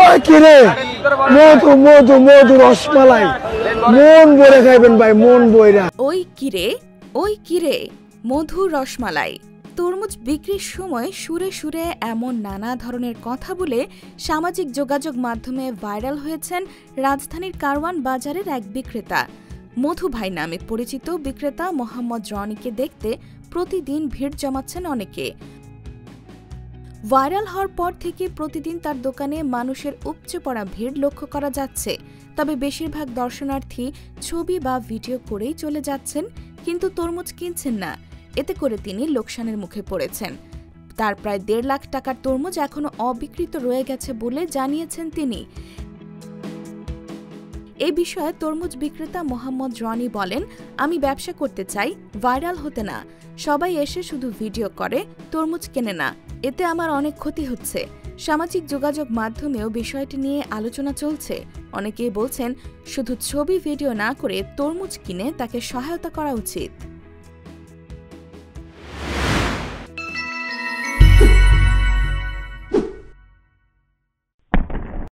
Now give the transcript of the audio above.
ওই কিরে মধু মধু মধু রসমালাই মন ভরে খাইবেন ভাই, মন ভরে। ওই কিরে মধু রসমালাই। তরমুজ বিক্রির সময় সুরে সুরে এমন নানা ধরনের কথা বলে সামাজিক যোগাযোগ মাধ্যমে ভাইরাল হয়েছেন রাজধানীর কারওয়ান বাজারের এক বিক্রেতা। মধু ভাই নামে পরিচিত বিক্রেতা মোহাম্মদ রনিকে দেখতে প্রতিদিন ভিড় জমাচ্ছেন অনেকে। ভাইরাল হওয়ার পর থেকে প্রতিদিন তার দোকানে মানুষের উপচে পড়া ভিড় লক্ষ্য করা যাচ্ছে। তবে বেশিরভাগ দর্শনার্থী ছবি বা ভিডিও করেই চলে যাচ্ছেন, কিন্তু তরমুজ কিনছেন না। এতে করে তিনি লোকসানের মুখে পড়েছেন। তার প্রায় 1.5 লাখ টাকার তরমুজ এখনো অবিক্রিত রয়ে গেছে বলে জানিয়েছেন তিনি। এই বিষয়ে তরমুজ বিক্রেতা মোহাম্মদ রনি বলেন, আমি ব্যবসা করতে চাই, ভাইরাল হতে না। সবাই এসে শুধু ভিডিও করে, তরমুজ কেনে না। এতে আমার অনেক ক্ষতি হচ্ছে। সামাজিক যোগাযোগ মাধ্যমেও বিষয়টি নিয়ে আলোচনা চলছে। অনেকেই বলছেন শুধু ছবি ভিডিও না করে তরমুজ কিনে তাকে সহায়তা করা উচিত।